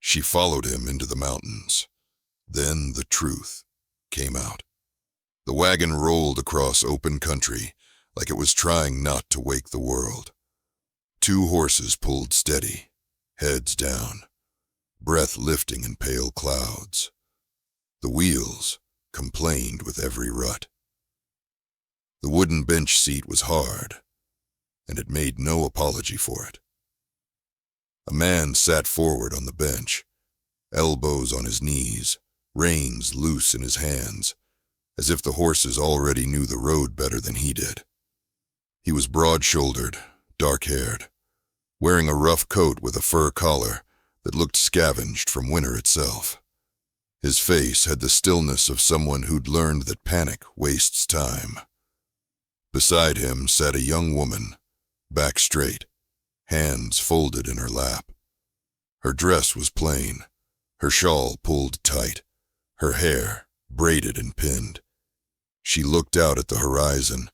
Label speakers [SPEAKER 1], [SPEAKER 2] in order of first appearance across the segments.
[SPEAKER 1] She followed him into the mountains. Then the truth came out. The wagon rolled across open country like it was trying not to wake the world. Two horses pulled steady, heads down, breath lifting in pale clouds. The wheels complained with every rut. The wooden bench seat was hard, and it made no apology for it. A man sat forward on the bench, elbows on his knees, reins loose in his hands, as if the horses already knew the road better than he did. He was broad-shouldered, dark-haired, wearing a rough coat with a fur collar that looked scavenged from winter itself. His face had the stillness of someone who'd learned that panic wastes time. Beside him sat a young woman, back straight, hands folded in her lap. Her dress was plain, her shawl pulled tight, her hair braided and pinned. She looked out at the horizon,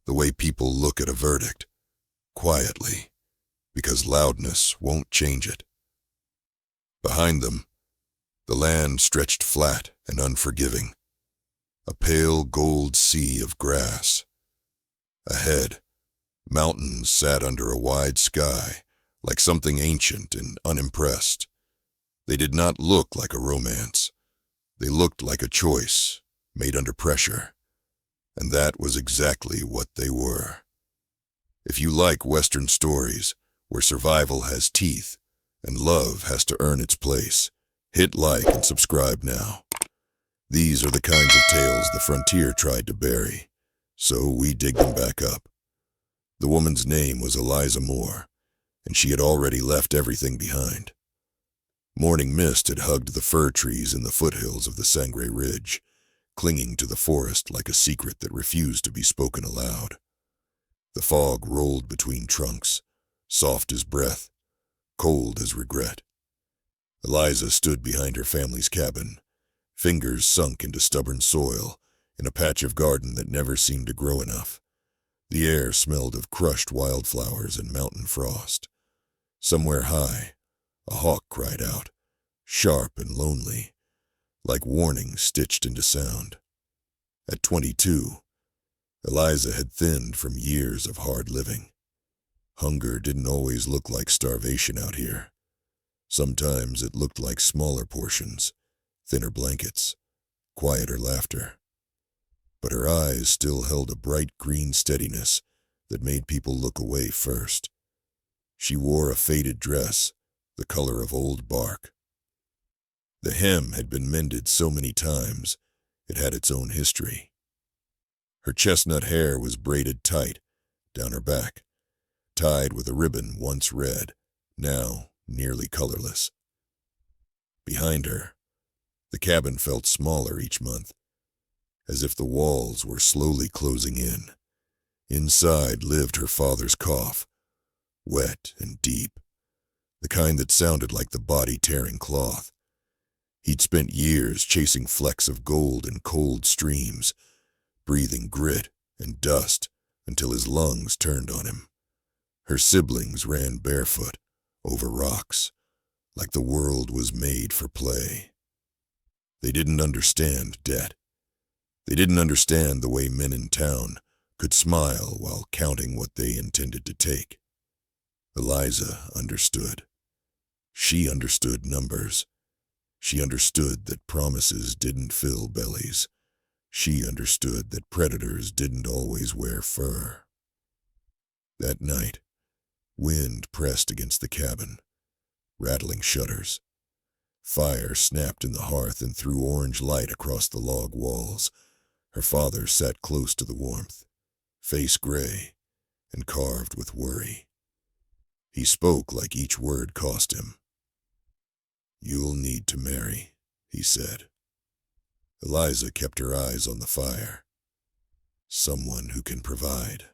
[SPEAKER 1] the way people look at a verdict, quietly, because loudness won't change it. Behind them, the land stretched flat and unforgiving, a pale gold sea of grass. Ahead, mountains sat under a wide sky, like something ancient and unimpressed. They did not look like a romance. They looked like a choice, made under pressure. And that was exactly what they were. If you like Western stories, where survival has teeth, and love has to earn its place, hit like and subscribe now. These are the kinds of tales the frontier tried to bury, so we dig them back up. The woman's name was Eliza Moore, and she had already left everything behind. Morning mist had hugged the fir trees in the foothills of the Sangre Ridge, clinging to the forest like a secret that refused to be spoken aloud. The fog rolled between trunks, soft as breath, cold as regret. Eliza stood behind her family's cabin, fingers sunk into stubborn soil in a patch of garden that never seemed to grow enough. The air smelled of crushed wildflowers and mountain frost. Somewhere high, a hawk cried out, sharp and lonely, like warning stitched into sound. At 22, Eliza had thinned from years of hard living. Hunger didn't always look like starvation out here. Sometimes it looked like smaller portions, thinner blankets, quieter laughter. But her eyes still held a bright green steadiness that made people look away first. She wore a faded dress, the color of old bark. The hem had been mended so many times, it had its own history. Her chestnut hair was braided tight, down her back, tied with a ribbon once red, now nearly colorless. Behind her, the cabin felt smaller each month, as if the walls were slowly closing in. Inside lived her father's cough, wet and deep, the kind that sounded like the body tearing cloth. He'd spent years chasing flecks of gold in cold streams, breathing grit and dust until his lungs turned on him. Her siblings ran barefoot, over rocks, like the world was made for play. They didn't understand debt. They didn't understand the way men in town could smile while counting what they intended to take. Eliza understood. She understood numbers. She understood that promises didn't fill bellies. She understood that predators didn't always wear fur. That night, wind pressed against the cabin, rattling shutters. Fire snapped in the hearth and threw orange light across the log walls. Her father sat close to the warmth, face gray and carved with worry. He spoke like each word cost him. "You'll need to marry," he said. Eliza kept her eyes on the fire. "Someone who can provide."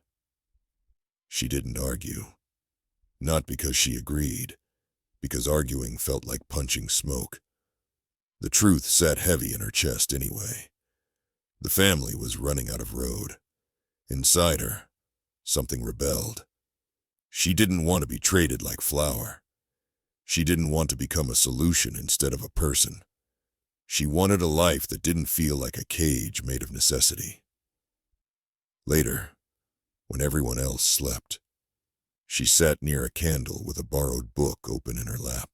[SPEAKER 1] She didn't argue. Not because she agreed, because arguing felt like punching smoke. The truth sat heavy in her chest anyway. The family was running out of road. Inside her, something rebelled. She didn't want to be traded like flour. She didn't want to become a solution instead of a person. She wanted a life that didn't feel like a cage made of necessity. Later, when everyone else slept, she sat near a candle with a borrowed book open in her lap.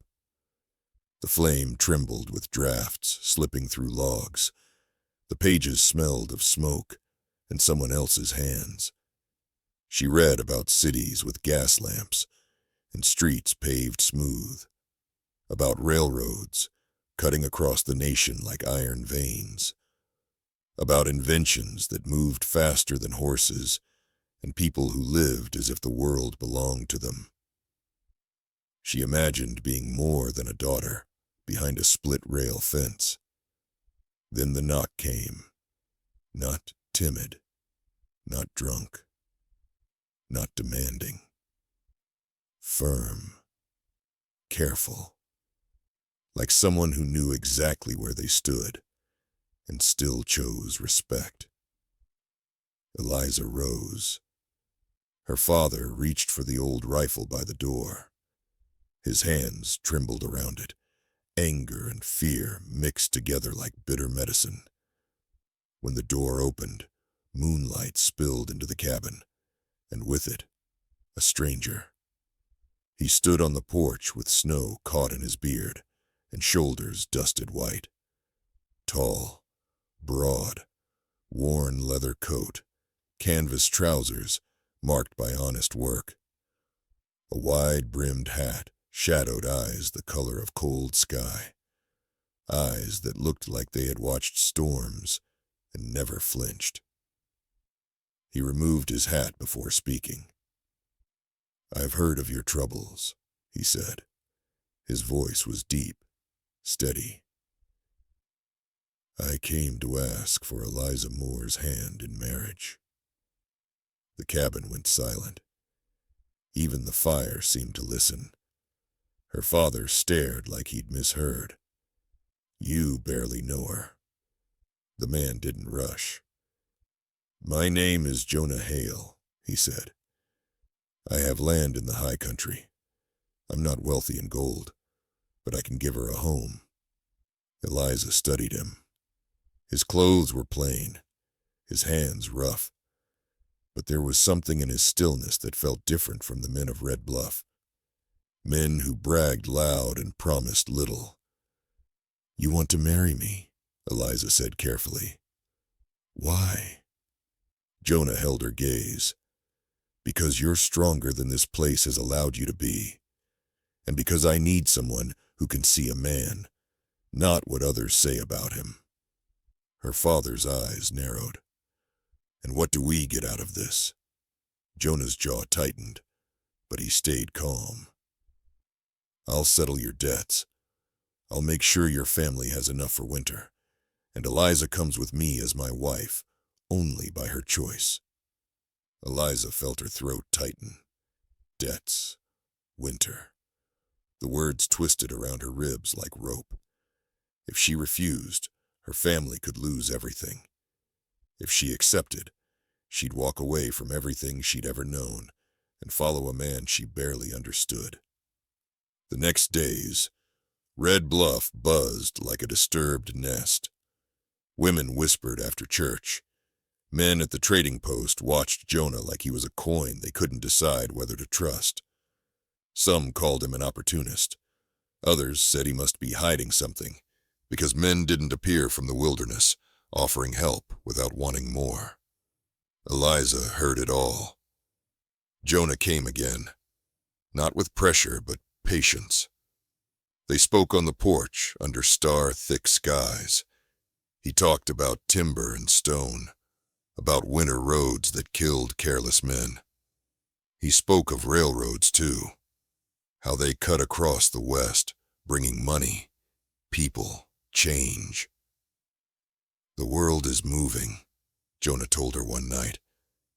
[SPEAKER 1] The flame trembled with drafts slipping through logs. The pages smelled of smoke and someone else's hands. She read about cities with gas lamps and streets paved smooth, about railroads cutting across the nation like iron veins, about inventions that moved faster than horses and people who lived as if the world belonged to them. She imagined being more than a daughter behind a split-rail fence. Then the knock came, not timid, not drunk, not demanding. Firm, careful, like someone who knew exactly where they stood and still chose respect. Eliza rose. Her father reached for the old rifle by the door. His hands trembled around it, anger and fear mixed together like bitter medicine. When the door opened, moonlight spilled into the cabin, and with it, a stranger. He stood on the porch with snow caught in his beard and shoulders dusted white. Tall, broad, worn leather coat, canvas trousers marked by honest work. A wide-brimmed hat shadowed eyes the color of cold sky, eyes that looked like they had watched storms and never flinched. He removed his hat before speaking. "I've heard of your troubles," he said. His voice was deep, steady. "I came to ask for Eliza Moore's hand in marriage." The cabin went silent. Even the fire seemed to listen. Her father stared like he'd misheard. "You barely know her." The man didn't rush. "My name is Jonah Hale," he said. "I have land in the high country. I'm not wealthy in gold, but I can give her a home." Eliza studied him. His clothes were plain, his hands rough, but there was something in his stillness that felt different from the men of Red Bluff. Men who bragged loud and promised little. "You want to marry me?" Eliza said carefully. "Why?" Jonah held her gaze. "Because you're stronger than this place has allowed you to be. And because I need someone who can see a man, not what others say about him." Her father's eyes narrowed. "And what do we get out of this?" Jonah's jaw tightened, but he stayed calm. "I'll settle your debts. I'll make sure your family has enough for winter. And Eliza comes with me as my wife, only by her choice." Eliza felt her throat tighten. Debts. Winter. The words twisted around her ribs like rope. If she refused, her family could lose everything. If she accepted, she'd walk away from everything she'd ever known and follow a man she barely understood. The next days, Red Bluff buzzed like a disturbed nest. Women whispered after church. Men at the trading post watched Jonah like he was a coin they couldn't decide whether to trust. Some called him an opportunist. Others said he must be hiding something, because men didn't appear from the wilderness, offering help without wanting more. Eliza heard it all. Jonah came again, not with pressure but patience. They spoke on the porch under star-thick skies. He talked about timber and stone, about winter roads that killed careless men. He spoke of railroads, too, how they cut across the West, bringing money, people, change. "The world is moving," Jonah told her one night,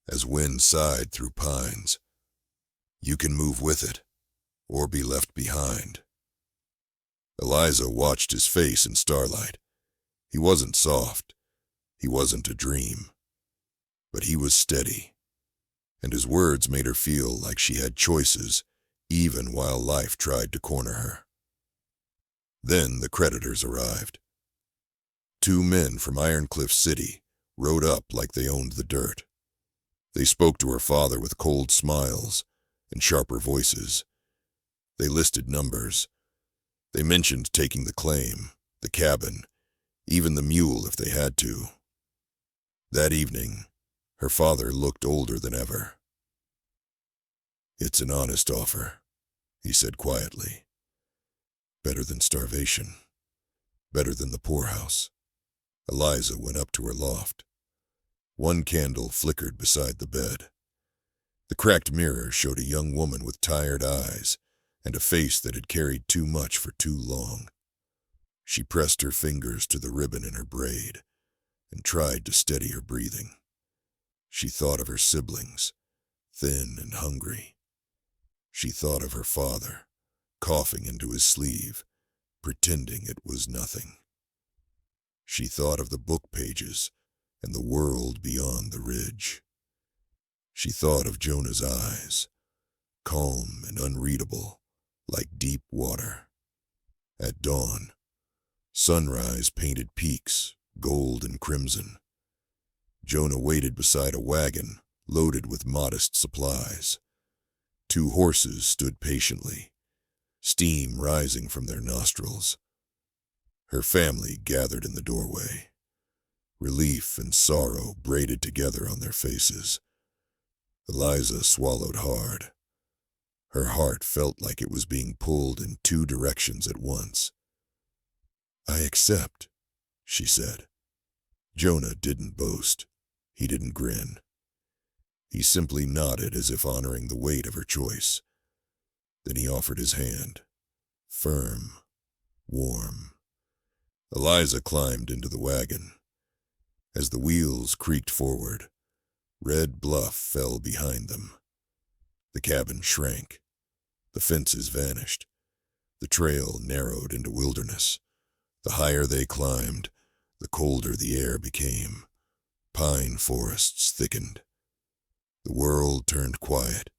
[SPEAKER 1] as wind sighed through pines. "You can move with it, or be left behind." Eliza watched his face in starlight. He wasn't soft. He wasn't a dream. But he was steady, and his words made her feel like she had choices, even while life tried to corner her. Then the creditors arrived. Two men from Ironcliff City rode up like they owned the dirt. They spoke to her father with cold smiles and sharper voices. They listed numbers. They mentioned taking the claim, the cabin, even the mule if they had to. That evening, her father looked older than ever. "It's an honest offer," he said quietly. "Better than starvation. Better than the poorhouse." Eliza went up to her loft. One candle flickered beside the bed. The cracked mirror showed a young woman with tired eyes and a face that had carried too much for too long. She pressed her fingers to the ribbon in her braid and tried to steady her breathing. She thought of her siblings, thin and hungry. She thought of her father, coughing into his sleeve, pretending it was nothing. She thought of the book pages and the world beyond the ridge. She thought of Jonah's eyes, calm and unreadable, like deep water. At dawn, sunrise painted peaks, gold and crimson. Jonah waited beside a wagon loaded with modest supplies. Two horses stood patiently, steam rising from their nostrils. Her family gathered in the doorway, relief and sorrow braided together on their faces. Eliza swallowed hard. Her heart felt like it was being pulled in two directions at once. "I accept," she said. Jonah didn't boast. He didn't grin. He simply nodded as if honoring the weight of her choice. Then he offered his hand, firm, warm. Eliza climbed into the wagon. As the wheels creaked forward, Red Bluff fell behind them. The cabin shrank. The fences vanished. The trail narrowed into wilderness. The higher they climbed, the colder the air became. Pine forests thickened. The world turned quiet,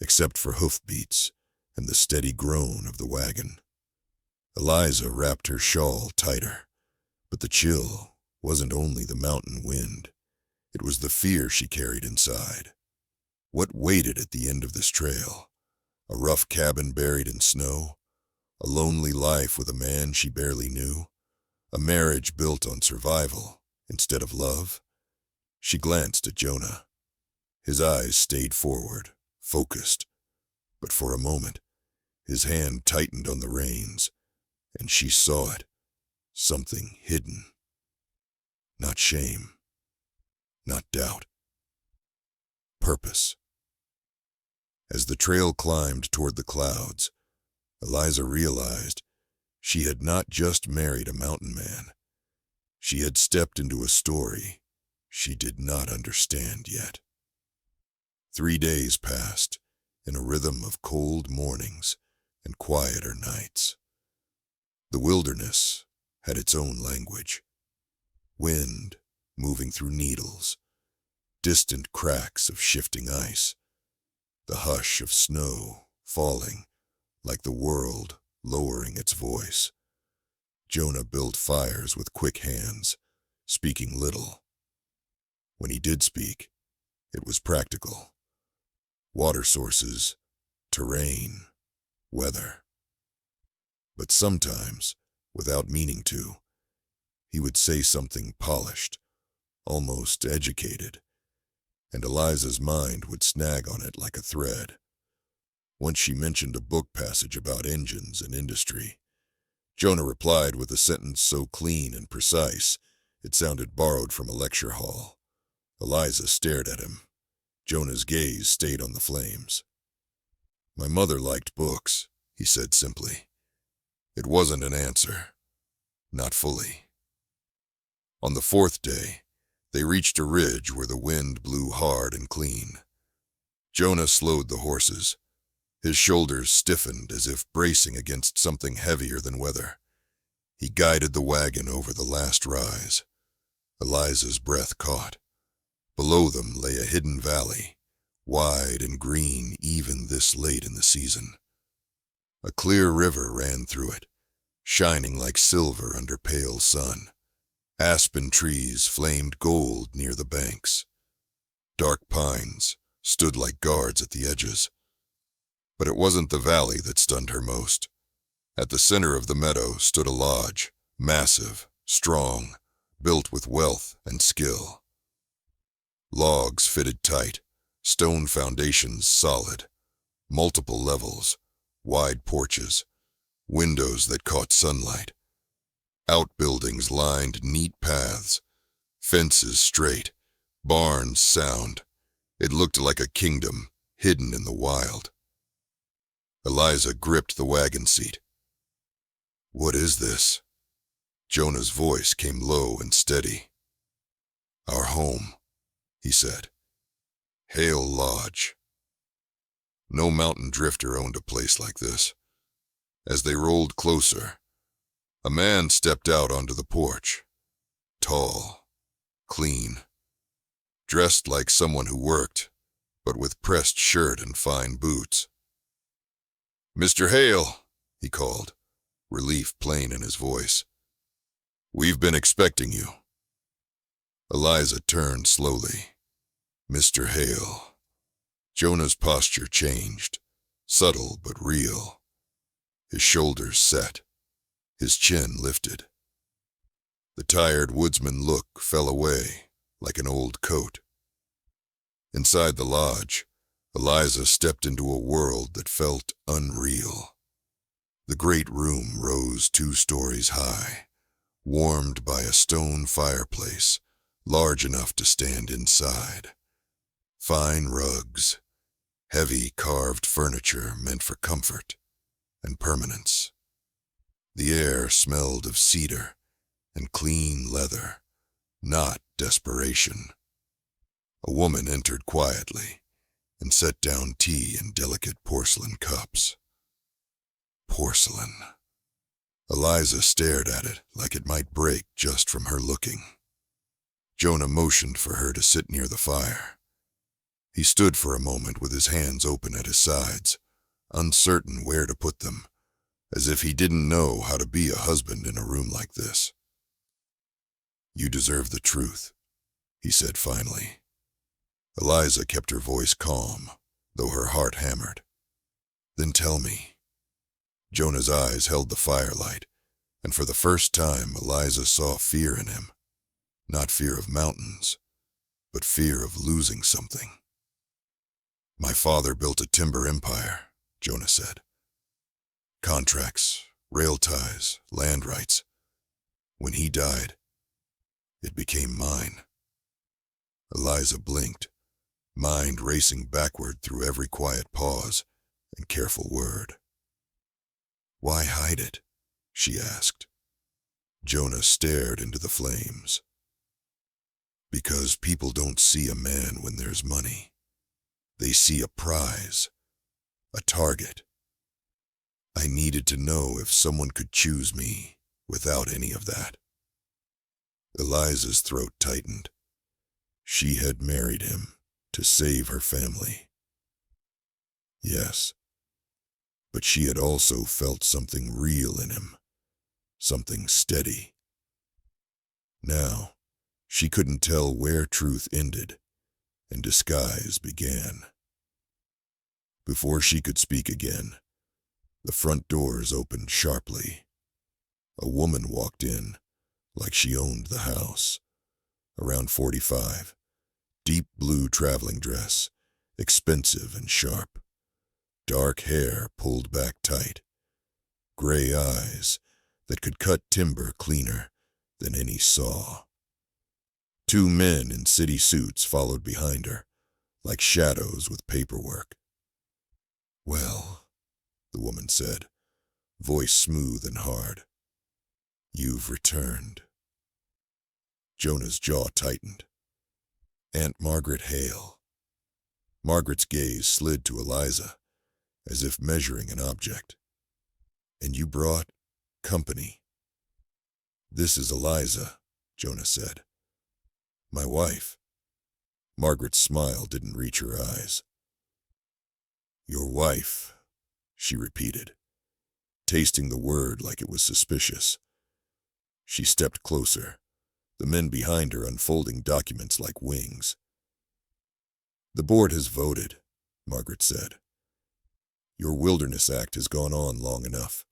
[SPEAKER 1] except for hoofbeats and the steady groan of the wagon. Eliza wrapped her shawl tighter, but the chill wasn't only the mountain wind. It was the fear she carried inside. What waited at the end of this trail? A rough cabin buried in snow? A lonely life with a man she barely knew? A marriage built on survival instead of love? She glanced at Jonah. His eyes stayed forward, focused. But for a moment, his hand tightened on the reins, and she saw it. Something hidden. Not shame. Not doubt. Purpose. As the trail climbed toward the clouds, Eliza realized she had not just married a mountain man. She had stepped into a story she did not understand yet. 3 days passed in a rhythm of cold mornings and quieter nights. The wilderness had its own language. Wind moving through needles, distant cracks of shifting ice, the hush of snow falling like the world lowering its voice. Jonah built fires with quick hands, speaking little. When he did speak, it was practical. Water sources, terrain, weather. But sometimes, without meaning to, he would say something polished, almost educated, and Eliza's mind would snag on it like a thread. Once she mentioned a book passage about engines and industry. Jonah replied with a sentence so clean and precise, it sounded borrowed from a lecture hall. Eliza stared at him. Jonah's gaze stayed on the flames. "My mother liked books," he said simply. It wasn't an answer. Not fully. On the 4th day, they reached a ridge where the wind blew hard and clean. Jonah slowed the horses. His shoulders stiffened as if bracing against something heavier than weather. He guided the wagon over the last rise. Eliza's breath caught. Below them lay a hidden valley, wide and green even this late in the season. A clear river ran through it, shining like silver under pale sun. Aspen trees flamed gold near the banks. Dark pines stood like guards at the edges. But it wasn't the valley that stunned her most. At the center of the meadow stood a lodge, massive, strong, built with wealth and skill. Logs fitted tight, stone foundations solid, multiple levels, wide porches, windows that caught sunlight. Outbuildings lined neat paths, fences straight, barns sound. It looked like a kingdom hidden in the wild. Eliza gripped the wagon seat. "What is this?" Jonah's voice came low and steady. "Our home," he said. "Hale Lodge." No mountain drifter owned a place like this. As they rolled closer, a man stepped out onto the porch. Tall, clean, dressed like someone who worked, but with pressed shirt and fine boots. "Mr. Hale," he called, relief plain in his voice. "We've been expecting you." Eliza turned slowly. "Mr. Hale." Jonah's posture changed, subtle but real. His shoulders set, his chin lifted. The tired woodsman look fell away like an old coat. Inside the lodge, Eliza stepped into a world that felt unreal. The great room rose 2 stories high, warmed by a stone fireplace large enough to stand inside. Fine rugs, heavy carved furniture meant for comfort and permanence. The air smelled of cedar and clean leather, not desperation. A woman entered quietly and set down tea in delicate porcelain cups. Porcelain. Eliza stared at it like it might break just from her looking. Jonah motioned for her to sit near the fire. He stood for a moment with his hands open at his sides, uncertain where to put them, as if he didn't know how to be a husband in a room like this. "You deserve the truth," he said finally. Eliza kept her voice calm, though her heart hammered. "Then tell me." Jonah's eyes held the firelight, and for the first time Eliza saw fear in him. Not fear of mountains, but fear of losing something. "My father built a timber empire," Jonah said. "Contracts, rail ties, land rights. When he died, it became mine." Eliza blinked, mind racing backward through every quiet pause and careful word. "Why hide it?" she asked. Jonah stared into the flames. "Because people don't see a man when there's money. They see a prize, a target. I needed to know if someone could choose me without any of that." Eliza's throat tightened. She had married him to save her family. Yes, but she had also felt something real in him, something steady. Now, she couldn't tell where truth ended and disguise began. Before she could speak again, the front doors opened sharply. A woman walked in, like she owned the house. Around 45, deep blue traveling dress, expensive and sharp. Dark hair pulled back tight. Gray eyes that could cut timber cleaner than any saw. 2 men in city suits followed behind her, like shadows with paperwork. "Well," the woman said, voice smooth and hard, "you've returned." Jonah's jaw tightened. Aunt Margaret Hale. Margaret's gaze slid to Eliza, as if measuring an object. "And you brought company." "This is Eliza," Jonah said. "My wife." Margaret's smile didn't reach her eyes. "Your wife," she repeated. tasting the word like it was suspicious. She stepped closer, the men behind her unfolding documents like wings. "The board has voted," Margaret said. "Your Wilderness Act has gone on long enough.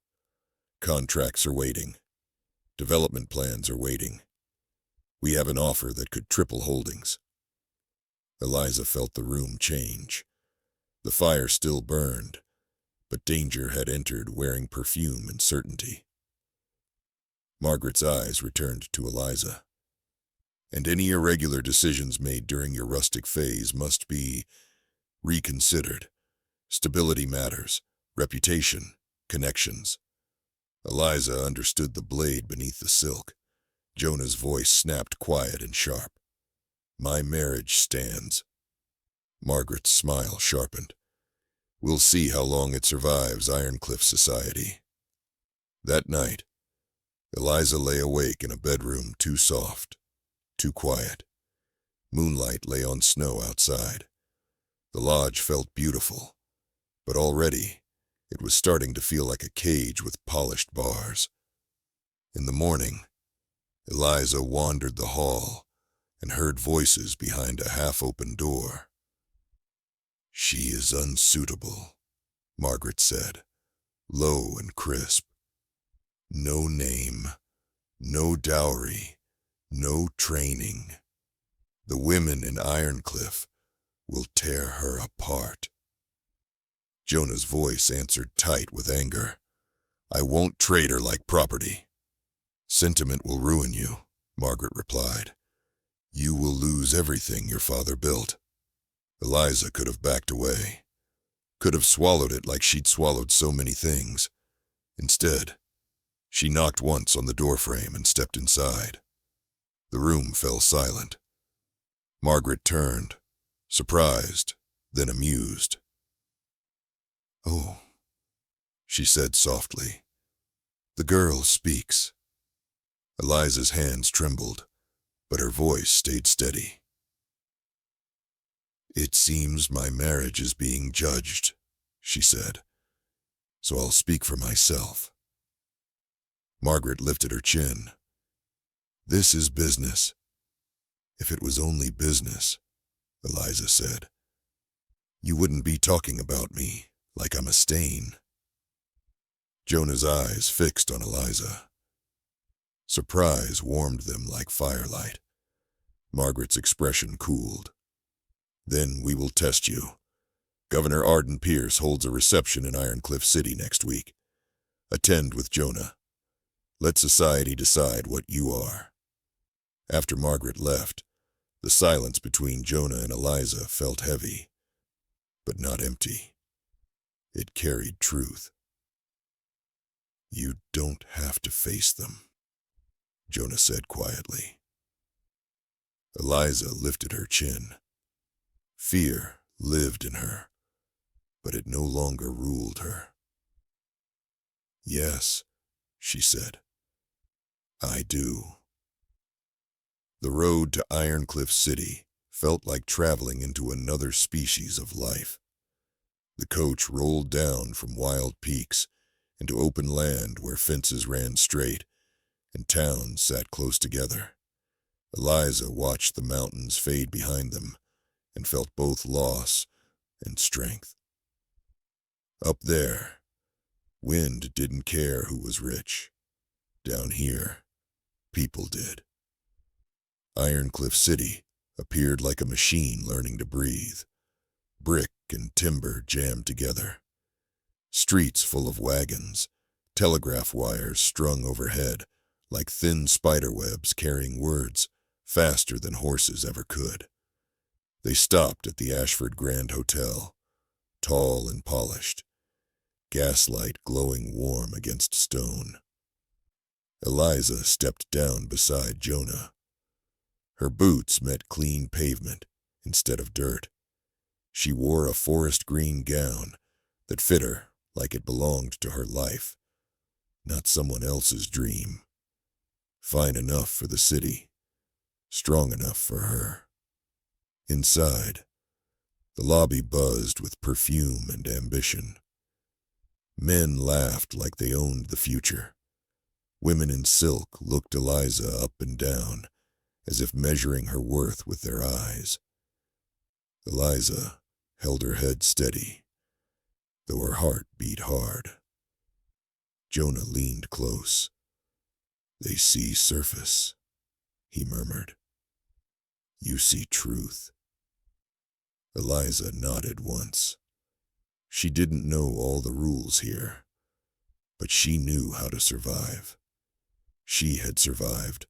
[SPEAKER 1] Contracts are waiting. Development plans are waiting. We have an offer that could triple holdings." Eliza felt the room change. The fire still burned, but danger had entered wearing perfume and certainty. Margaret's eyes returned to Eliza. "And any irregular decisions made during your rustic phase must be reconsidered. Stability matters, reputation, connections." Eliza understood the blade beneath the silk. Jonah's voice snapped quiet and sharp. "My marriage stands." Margaret's smile sharpened. "We'll see how long it survives Ironcliff society." That night, Eliza lay awake in a bedroom too soft, too quiet. Moonlight lay on snow outside. The lodge felt beautiful, but already it was starting to feel like a cage with polished bars. In the morning, Eliza wandered the hall and heard voices behind a half-open door. "She is unsuitable," Margaret said, low and crisp. "No name, no dowry, no training. The women in Ironcliff will tear her apart." Jonah's voice answered tight with anger. "I won't trade her like property." "Sentiment will ruin you," Margaret replied. "You will lose everything your father built." Eliza could have backed away, could have swallowed it like she'd swallowed so many things. Instead, she knocked once on the doorframe and stepped inside. The room fell silent. Margaret turned, surprised, then amused. "Oh," she said softly. "The girl speaks." Eliza's hands trembled, but her voice stayed steady. "It seems my marriage is being judged," she said, "so I'll speak for myself." Margaret lifted her chin. "This is business." "If it was only business," Eliza said, "you wouldn't be talking about me like I'm a stain." Jonah's eyes fixed on Eliza. Surprise warmed them like firelight. Margaret's expression cooled. "Then we will test you. Governor Arden Pierce holds a reception in Ironcliff City next week. Attend with Jonah. Let society decide what you are." After Margaret left, the silence between Jonah and Eliza felt heavy, but not empty. It carried truth. "You don't have to face them," Jonah said quietly. Eliza lifted her chin. Fear lived in her, but it no longer ruled her. "Yes," she said, "I do." The road to Ironcliff City felt like traveling into another species of life. The coach rolled down from wild peaks into open land where fences ran straight and towns sat close together. Eliza watched the mountains fade behind them and felt both loss and strength. Up there, wind didn't care who was rich. Down here, people did. Ironcliff City appeared like a machine learning to breathe. Brick and timber jammed together. Streets full of wagons, telegraph wires strung overhead like thin spiderwebs carrying words faster than horses ever could. They stopped at the Ashford Grand Hotel, tall and polished, gaslight glowing warm against stone. Eliza stepped down beside Jonah. Her boots met clean pavement instead of dirt. She wore a forest green gown that fit her like it belonged to her life, not someone else's dream. Fine enough for the city, strong enough for her. Inside, the lobby buzzed with perfume and ambition. Men laughed like they owned the future. Women in silk looked Eliza up and down, as if measuring her worth with their eyes. Eliza held her head steady, though her heart beat hard. Jonah leaned close. "They see surface," he murmured. "You see truth." Eliza nodded once. She didn't know all the rules here, but she knew how to survive. She had survived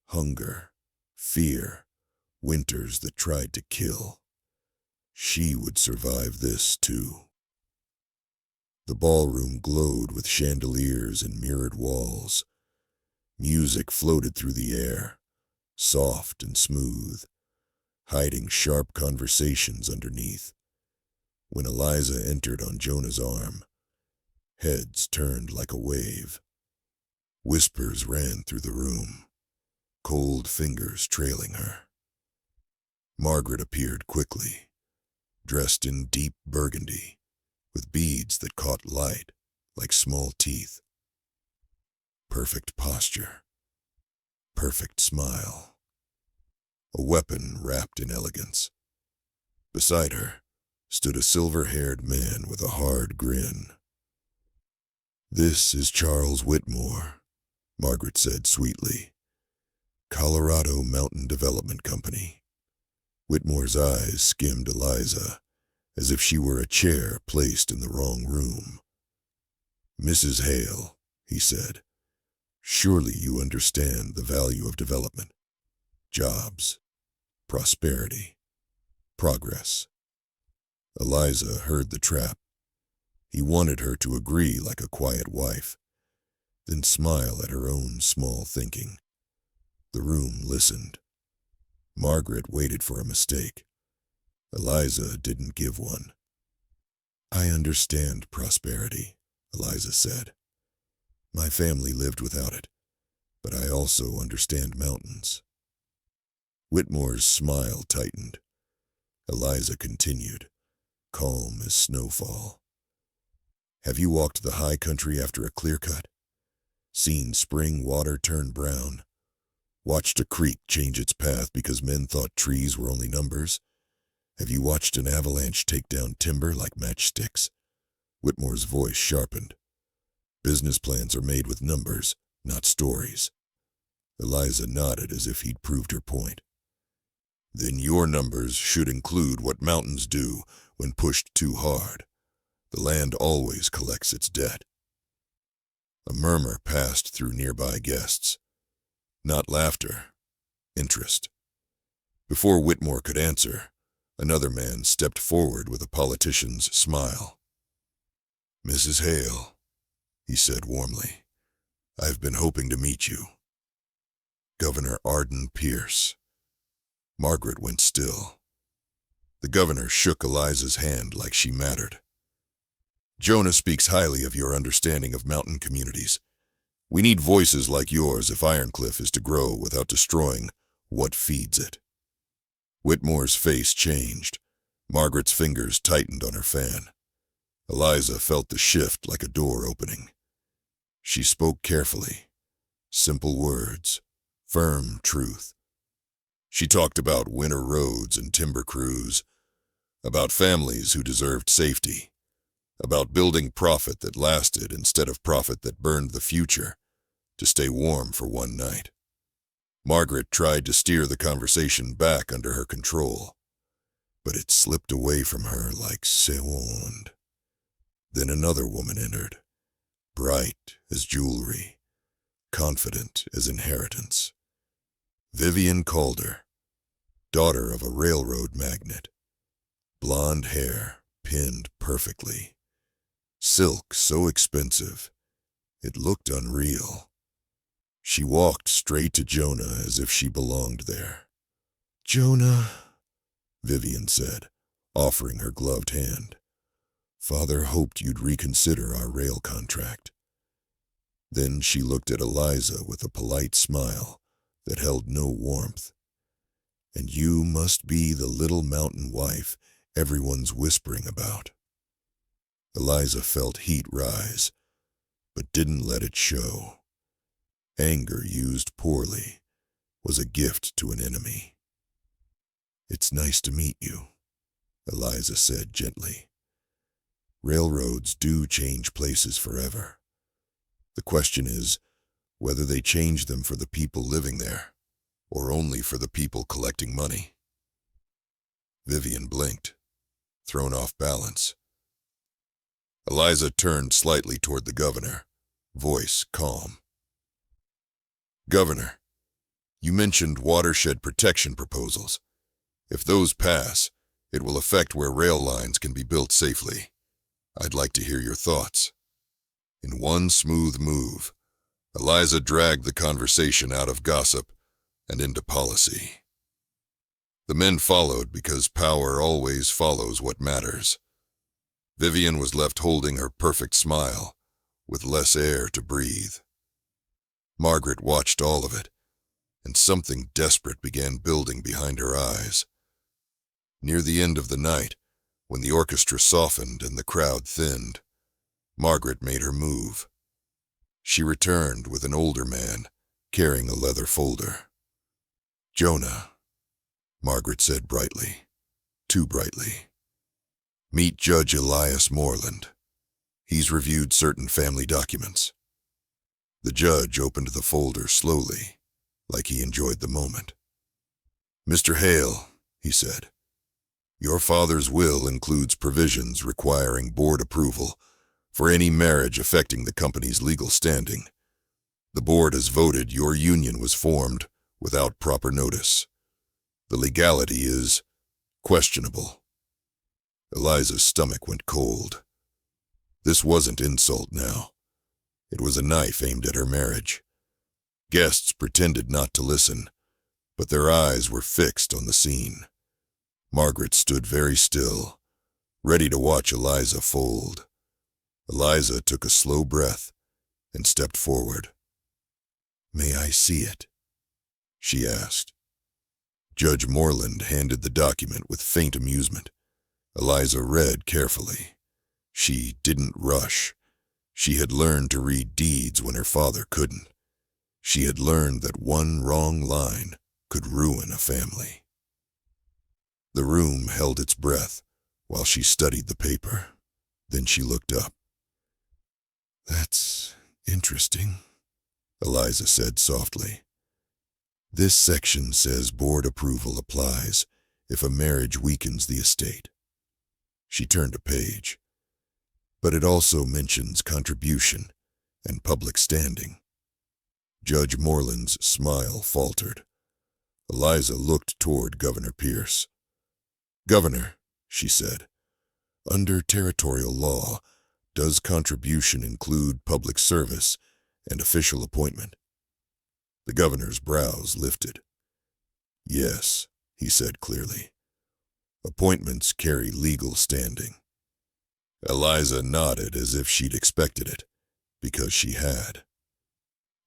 [SPEAKER 1] hunger, fear, winters that tried to kill. She would survive this too. The ballroom glowed with chandeliers and mirrored walls. Music floated through the air, soft and smooth, hiding sharp conversations underneath. When Eliza entered on Jonah's arm, heads turned like a wave. Whispers ran through the room, cold fingers trailing her. Margaret appeared quickly, dressed in deep burgundy, with beads that caught light like small teeth. Perfect posture, perfect smile, a weapon wrapped in elegance. Beside her stood a silver-haired man with a hard grin. "This is Charles Whitmore," Margaret said sweetly. "Colorado Mountain Development Company." Whitmore's eyes skimmed Eliza, as if she were a chair placed in the wrong room. "Mrs. Hale," he said, "surely you understand the value of development. Jobs, prosperity, progress." Eliza heard the trap. He wanted her to agree like a quiet wife, then smile at her own small thinking. The room listened. Margaret waited for a mistake. Eliza didn't give one. "I understand prosperity," Eliza said. "My family lived without it, but I also understand mountains." Whitmore's smile tightened. Eliza continued, calm as snowfall. "Have you walked the high country after a clear cut? Seen spring water turn brown? Watched a creek change its path because men thought trees were only numbers? Have you watched an avalanche take down timber like matchsticks?" Whitmore's voice sharpened. "Business plans are made with numbers, not stories." Eliza nodded as if he'd proved her point. "Then your numbers should include what mountains do when pushed too hard. The land always collects its debt." A murmur passed through nearby guests. Not laughter, interest. Before Whitmore could answer, another man stepped forward with a politician's smile. "Mrs. Hale," he said warmly, "I've been hoping to meet you. Governor Arden Pierce." Margaret went still. The governor shook Eliza's hand like she mattered. "Jonah speaks highly of your understanding of mountain communities. We need voices like yours if Ironcliff is to grow without destroying what feeds it." Whitmore's face changed. Margaret's fingers tightened on her fan. Eliza felt the shift like a door opening. She spoke carefully. Simple words, firm truth. She talked about winter roads and timber crews, about families who deserved safety, about building profit that lasted instead of profit that burned the future to stay warm for one night. Margaret tried to steer the conversation back under her control, but it slipped away from her like sewond. Then another woman entered, bright as jewelry, confident as inheritance. Vivian Calder, daughter of a railroad magnate. Blonde hair pinned perfectly. Silk so expensive, it looked unreal. She walked straight to Jonah as if she belonged there. "Jonah," Vivian said, offering her gloved hand. "Father hoped you'd reconsider our rail contract." Then she looked at Eliza with a polite smile that held no warmth. "And you must be the little mountain wife everyone's whispering about." Eliza felt heat rise, but didn't let it show. Anger used poorly was a gift to an enemy. "It's nice to meet you," Eliza said gently. "Railroads do change places forever. The question is whether they change them for the people living there, or only for the people collecting money." Vivian blinked, thrown off balance. Eliza turned slightly toward the governor, voice calm. "Governor, you mentioned watershed protection proposals. If those pass, it will affect where rail lines can be built safely. I'd like to hear your thoughts." In one smooth move, Eliza dragged the conversation out of gossip and into policy. The men followed because power always follows what matters. Vivian was left holding her perfect smile, with less air to breathe. Margaret watched all of it, and something desperate began building behind her eyes. Near the end of the night, when the orchestra softened and the crowd thinned, Margaret made her move. She returned with an older man, carrying a leather folder. "Jonah," Margaret said brightly, too brightly. "Meet Judge Eliza Moreland. He's reviewed certain family documents." The judge opened the folder slowly, like he enjoyed the moment. "Mr. Hale," he said, "your father's will includes provisions requiring board approval for any marriage affecting the company's legal standing. The board has voted your union was formed without proper notice. The legality is questionable." Eliza's stomach went cold. This wasn't insult now. It was a knife aimed at her marriage. Guests pretended not to listen, but their eyes were fixed on the scene. Margaret stood very still, ready to watch Eliza fold. Eliza took a slow breath and stepped forward. "May I see it?" she asked. Judge Moreland handed the document with faint amusement. Eliza read carefully. She didn't rush. She had learned to read deeds when her father couldn't. She had learned that one wrong line could ruin a family. The room held its breath while she studied the paper. Then she looked up. "That's interesting," Eliza said softly. "This section says board approval applies if a marriage weakens the estate." She turned a page. "But it also mentions contribution and public standing." Judge Moreland's smile faltered. Eliza looked toward Governor Pierce. "Governor," she said, "under territorial law, does contribution include public service and official appointment?" The governor's brows lifted. "Yes," he said clearly. "Appointments carry legal standing." Eliza nodded as if she'd expected it, because she had.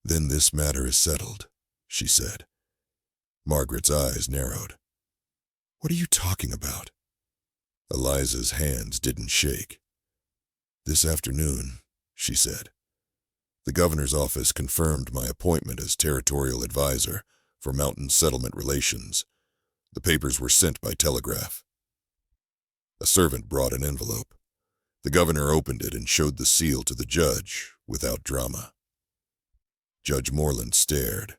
[SPEAKER 1] "Then this matter is settled," she said. Margaret's eyes narrowed. "What are you talking about?" Eliza's hands didn't shake. "This afternoon," she said, "the governor's office confirmed my appointment as territorial advisor for mountain settlement relations. The papers were sent by telegraph." A servant brought an envelope. The governor opened it and showed the seal to the judge without drama. Judge Moreland stared,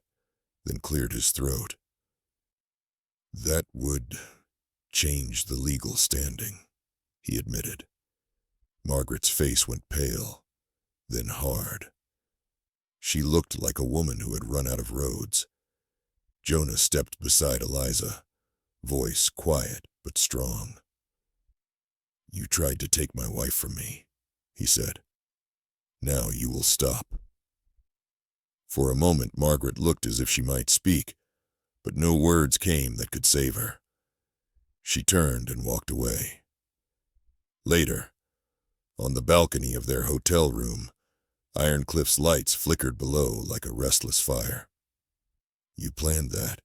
[SPEAKER 1] then cleared his throat. "That would change the legal standing," he admitted. Margaret's face went pale, then hard. She looked like a woman who had run out of roads. Jonah stepped beside Eliza, voice quiet but strong. "You tried to take my wife from me," he said. "Now you will stop." For a moment Margaret looked as if she might speak, but no words came that could save her. She turned and walked away. Later, on the balcony of their hotel room, Ironcliff's lights flickered below like a restless fire. "You planned that,"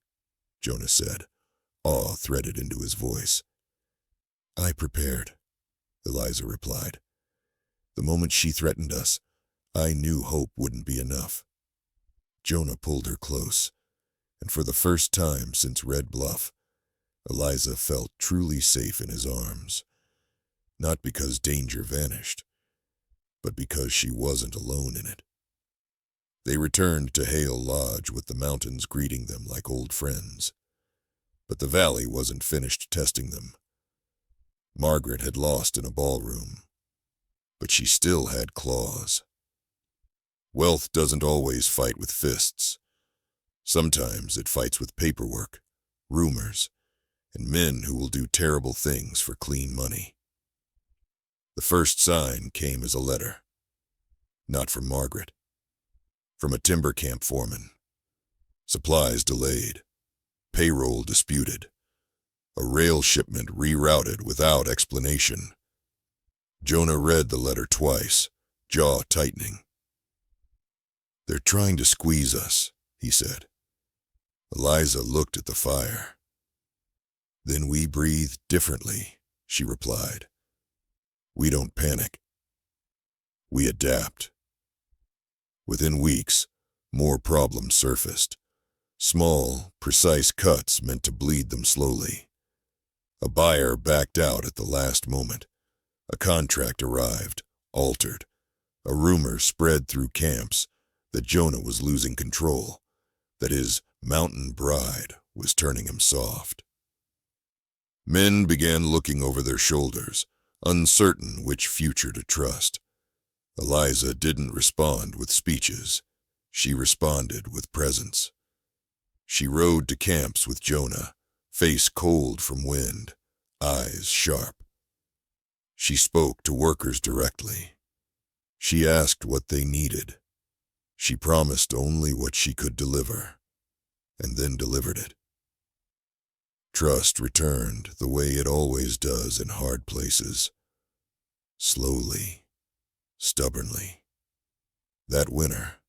[SPEAKER 1] Jonah said, awe threaded into his voice. "I prepared," Eliza replied. The moment she threatened us, I knew hope wouldn't be enough. Jonah pulled her close, and for the first time since Red Bluff, Eliza felt truly safe in his arms. Not because danger vanished, but because she wasn't alone in it. They returned to Hale Lodge with the mountains greeting them like old friends. But the valley wasn't finished testing them. Margaret had lost in a ballroom, but she still had claws. Wealth doesn't always fight with fists. Sometimes it fights with paperwork, rumors, and men who will do terrible things for clean money. The first sign came as a letter. Not from Margaret. From a timber camp foreman. Supplies delayed. Payroll disputed. A rail shipment rerouted without explanation. Jonah read the letter twice, jaw tightening. "They're trying to squeeze us," he said. Eliza looked at the fire. "Then we breathe differently," she replied. "We don't panic. We adapt." Within weeks, more problems surfaced. Small, precise cuts meant to bleed them slowly. A buyer backed out at the last moment. A contract arrived, altered. A rumor spread through camps that Jonah was losing control, that his mountain bride was turning him soft. Men began looking over their shoulders, uncertain which future to trust. Eliza didn't respond with speeches. She responded with presence. She rode to camps with Jonah, face cold from wind, eyes sharp. She spoke to workers directly. She asked what they needed. She promised only what she could deliver, and then delivered it. Trust returned the way it always does in hard places. Slowly, stubbornly. That winter,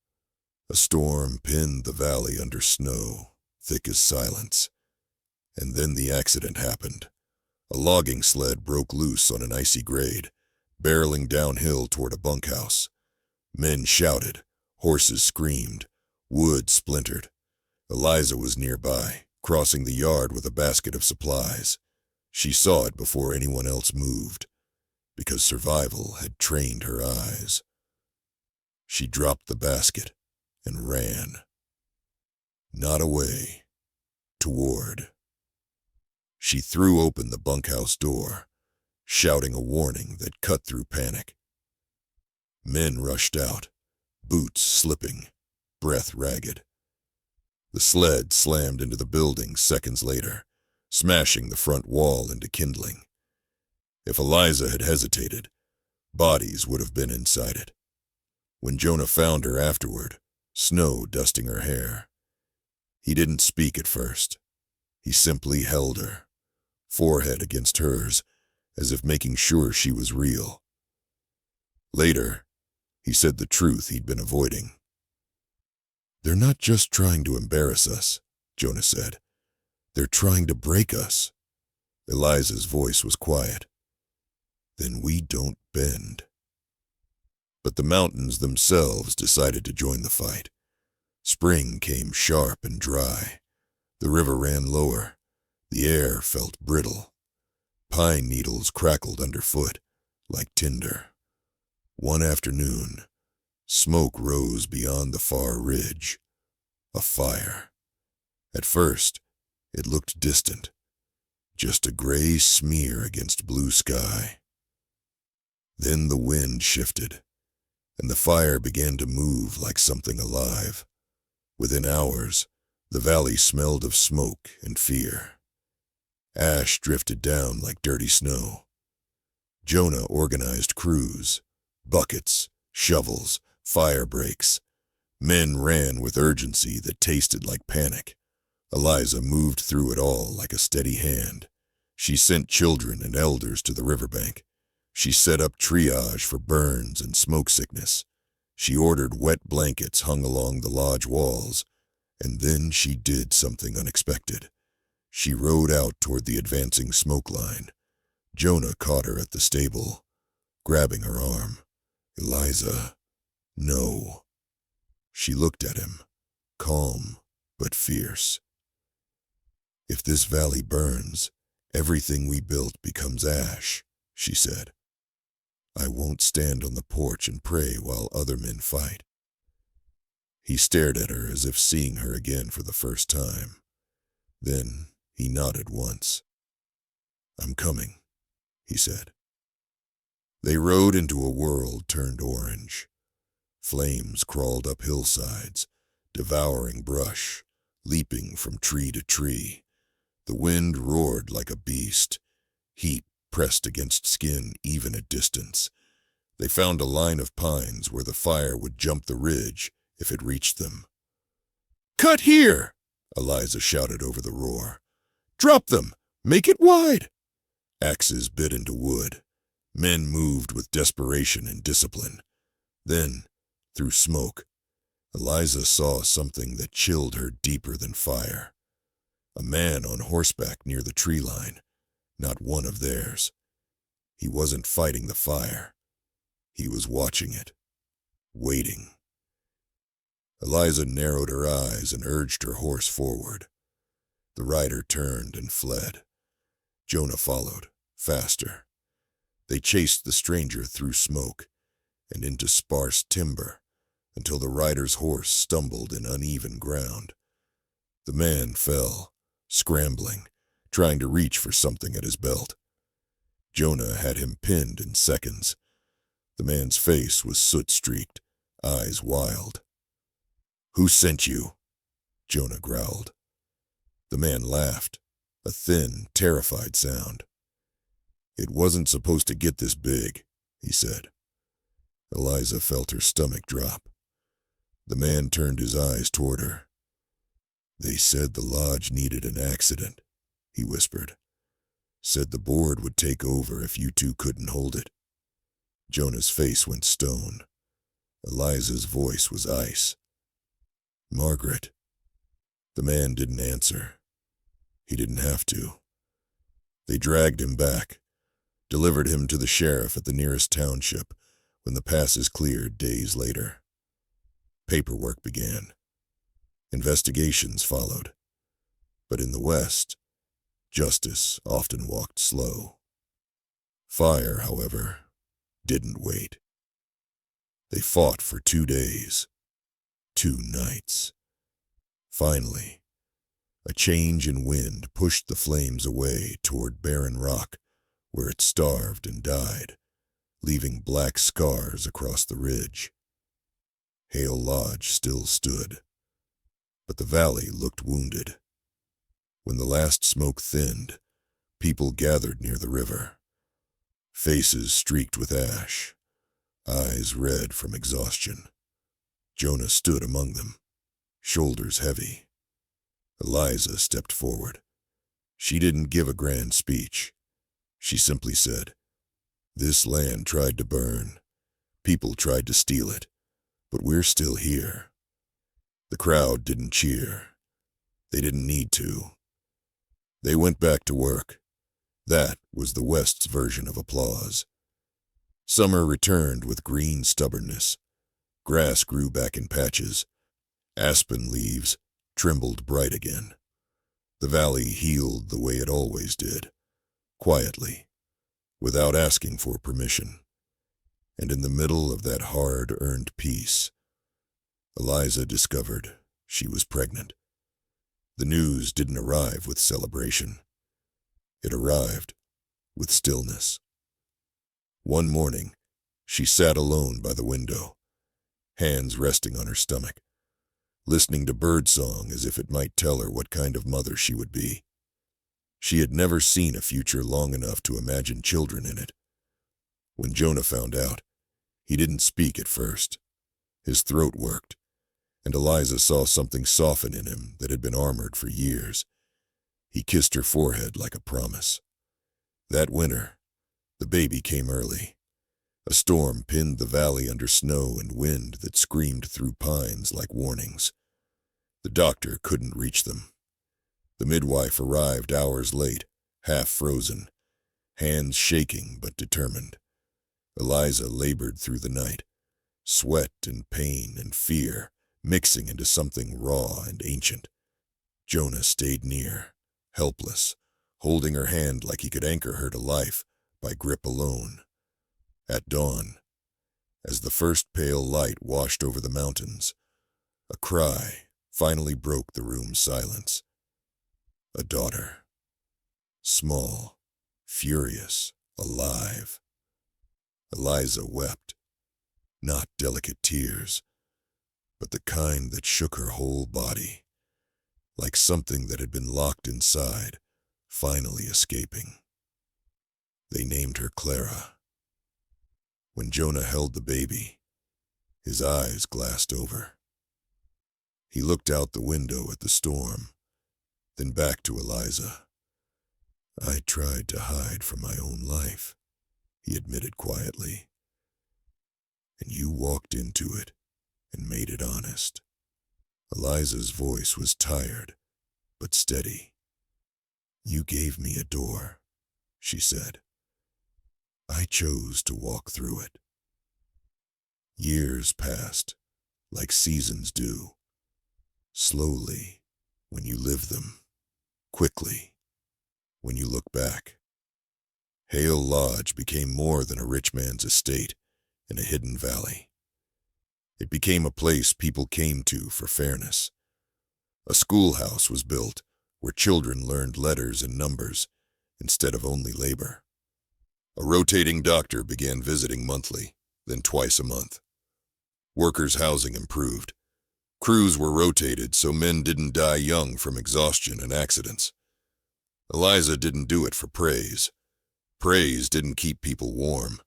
[SPEAKER 1] a storm pinned the valley under snow, thick as silence. And then the accident happened. A logging sled broke loose on an icy grade, barreling downhill toward a bunkhouse. Men shouted, horses screamed, wood splintered. Eliza was nearby, crossing the yard with a basket of supplies. She saw it before anyone else moved, because survival had trained her eyes. She dropped the basket and ran. Not away, toward. She threw open the bunkhouse door, shouting a warning that cut through panic. Men rushed out, boots slipping, breath ragged. The sled slammed into the building seconds later, smashing the front wall into kindling. If Eliza had hesitated, bodies would have been inside it. When Jonah found her afterward, snow dusting her hair, he didn't speak at first. He simply held her, forehead against hers, as if making sure she was real. Later, he said the truth he'd been avoiding. "They're not just trying to embarrass us," Jonah said. "They're trying to break us." Eliza's voice was quiet. "Then we don't bend." But the mountains themselves decided to join the fight. Spring came sharp and dry. The river ran lower. The air felt brittle. Pine needles crackled underfoot, like tinder. One afternoon, smoke rose beyond the far ridge. A fire. At first, it looked distant. Just a gray smear against blue sky. Then the wind shifted, and the fire began to move like something alive. Within hours, the valley smelled of smoke and fear. Ash drifted down like dirty snow. Jonah organized crews, buckets, shovels, fire breaks. Men ran with urgency that tasted like panic. Eliza moved through it all like a steady hand. She sent children and elders to the riverbank. She set up triage for burns and smoke sickness. She ordered wet blankets hung along the lodge walls, and then she did something unexpected. She rode out toward the advancing smoke line. Jonah caught her at the stable, grabbing her arm. Eliza, no. She looked at him, calm but fierce. If this valley burns, everything we built becomes ash, she said. I won't stand on the porch and pray while other men fight. He stared at her as if seeing her again for the first time. Then he nodded once. I'm coming, he said. They rode into a world turned orange. Flames crawled up hillsides, devouring brush, leaping from tree to tree. The wind roared like a beast. Heat pressed against skin even at distance. They found a line of pines where the fire would jump the ridge if it reached them. Cut here! Eliza shouted over the roar. Drop them! Make it wide! Axes bit into wood. Men moved with desperation and discipline. Then, through smoke, Eliza saw something that chilled her deeper than fire. A man on horseback near the tree line, not one of theirs. He wasn't fighting the fire. He was watching it, waiting. Eliza narrowed her eyes and urged her horse forward. The rider turned and fled. Jonah followed, faster. They chased the stranger through smoke and into sparse timber until the rider's horse stumbled in uneven ground. The man fell, scrambling, trying to reach for something at his belt. Jonah had him pinned in seconds. The man's face was soot-streaked, eyes wild. Who sent you? Jonah growled. The man laughed, a thin, terrified sound. It wasn't supposed to get this big, he said. Eliza felt her stomach drop. The man turned his eyes toward her. They said the lodge needed an accident, he whispered. Said the board would take over if you two couldn't hold it. Jonah's face went stone. Eliza's voice was ice. Margaret. The man didn't answer. He didn't have to. They dragged him back, delivered him to the sheriff at the nearest township when the passes cleared days later. Paperwork began. Investigations followed. But in the West, justice often walked slow. Fire, however, didn't wait. They fought for 2 days, 2 nights. Finally, a change in wind pushed the flames away toward barren rock, where it starved and died, leaving black scars across the ridge. Hale Lodge still stood, but the valley looked wounded. When the last smoke thinned, people gathered near the river. Faces streaked with ash, eyes red from exhaustion. Jonah stood among them, shoulders heavy. Eliza stepped forward. She didn't give a grand speech. She simply said, This land tried to burn. People tried to steal it, but we're still here. The crowd didn't cheer. They didn't need to. They went back to work. That was the West's version of applause. Summer returned with green stubbornness. Grass grew back in patches. Aspen leaves trembled bright again. The valley healed the way it always did, quietly, without asking for permission. And in the middle of that hard-earned peace, Eliza discovered she was pregnant. The news didn't arrive with celebration. It arrived with stillness. One morning, she sat alone by the window, hands resting on her stomach, listening to birdsong as if it might tell her what kind of mother she would be. She had never seen a future long enough to imagine children in it. When Jonah found out, he didn't speak at first. His throat worked, and Eliza saw something soften in him that had been armored for years. He kissed her forehead like a promise. That winter, the baby came early. A storm pinned the valley under snow and wind that screamed through pines like warnings. The doctor couldn't reach them. The midwife arrived hours late, half frozen, hands shaking but determined. Eliza labored through the night, sweat and pain and fear mixing into something raw and ancient. Jonah stayed near, helpless, holding her hand like he could anchor her to life by grip alone. At dawn, as the first pale light washed over the mountains, a cry finally broke the room's silence. A daughter. Small, furious, alive. Eliza wept, not delicate tears, but the kind that shook her whole body, like something that had been locked inside, finally escaping. They named her Clara. When Jonah held the baby, his eyes glassed over. He looked out the window at the storm, then back to Eliza. "I tried to hide from my own life," he admitted quietly. "And you walked into it and made it honest." Eliza's voice was tired, but steady. "You gave me a door," she said. "I chose to walk through it." Years passed, like seasons do. Slowly, when you live them. Quickly, when you look back. Hale Lodge became more than a rich man's estate in a hidden valley. It became a place people came to for fairness. A schoolhouse was built where children learned letters and numbers instead of only labor. A rotating doctor began visiting monthly, then twice a month. Workers' housing improved. Crews were rotated so men didn't die young from exhaustion and accidents. Eliza didn't do it for praise. Praise didn't keep people warm.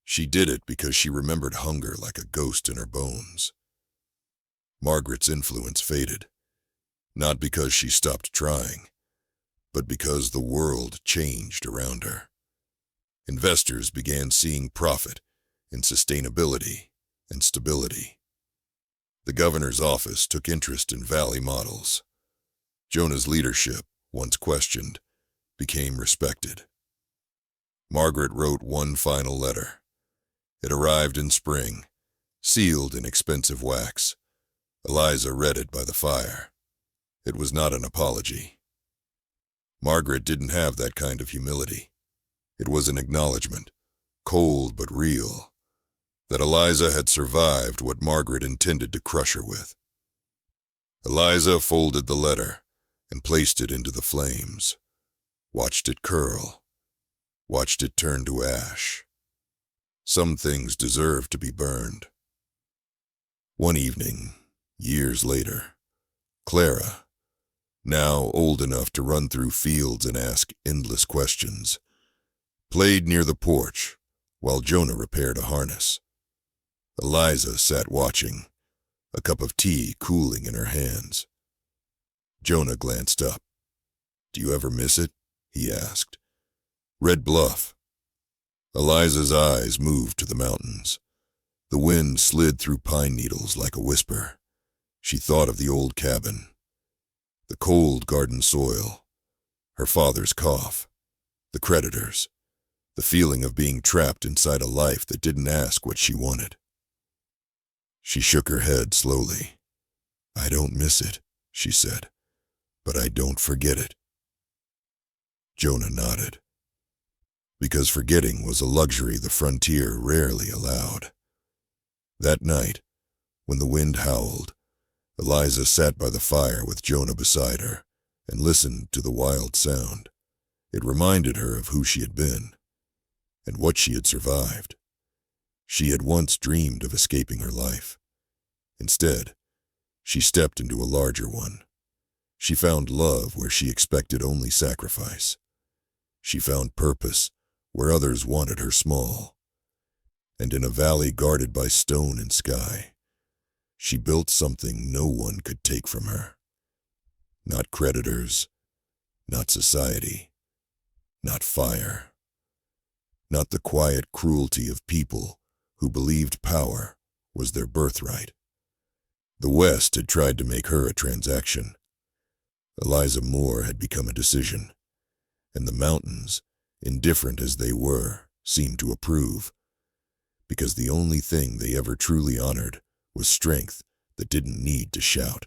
[SPEAKER 1] She did it because she remembered hunger like a ghost in her bones. Margaret's influence faded, not because she stopped trying, but because the world changed around her. Investors began seeing profit in sustainability and stability. The governor's office took interest in valley models. Jonah's leadership, once questioned, became respected. Margaret wrote one final letter. It arrived in spring, sealed in expensive wax. Eliza read it by the fire. It was not an apology. Margaret didn't have that kind of humility. It was an acknowledgement, cold but real, that Eliza had survived what Margaret intended to crush her with. Eliza folded the letter and placed it into the flames, watched it curl, watched it turn to ash. Some things deserve to be burned. One evening, years later, Clara, now old enough to run through fields and ask endless questions, played near the porch while Jonah repaired a harness. Eliza sat watching, a cup of tea cooling in her hands. Jonah glanced up. "Do you ever miss it?" he asked. "Red Bluff." Eliza's eyes moved to the mountains. The wind slid through pine needles like a whisper. She thought of the old cabin, the cold garden soil, her father's cough, the creditors, the feeling of being trapped inside a life that didn't ask what she wanted. She shook her head slowly. "I don't miss it," she said, "but I don't forget it." Jonah nodded. Because forgetting was a luxury the frontier rarely allowed. That night, when the wind howled, Eliza sat by the fire with Jonah beside her and listened to the wild sound. It reminded her of who she had been and what she had survived. She had once dreamed of escaping her life. Instead, she stepped into a larger one. She found love where she expected only sacrifice. She found purpose where others wanted her small. And in a valley guarded by stone and sky, she built something no one could take from her. Not creditors, not society, not fire. Not the quiet cruelty of people who believed power was their birthright. The West had tried to make her a transaction. Eliza Moore had become a decision, and the mountains, indifferent as they were, seemed to approve. because the only thing they ever truly honored was strength that didn't need to shout.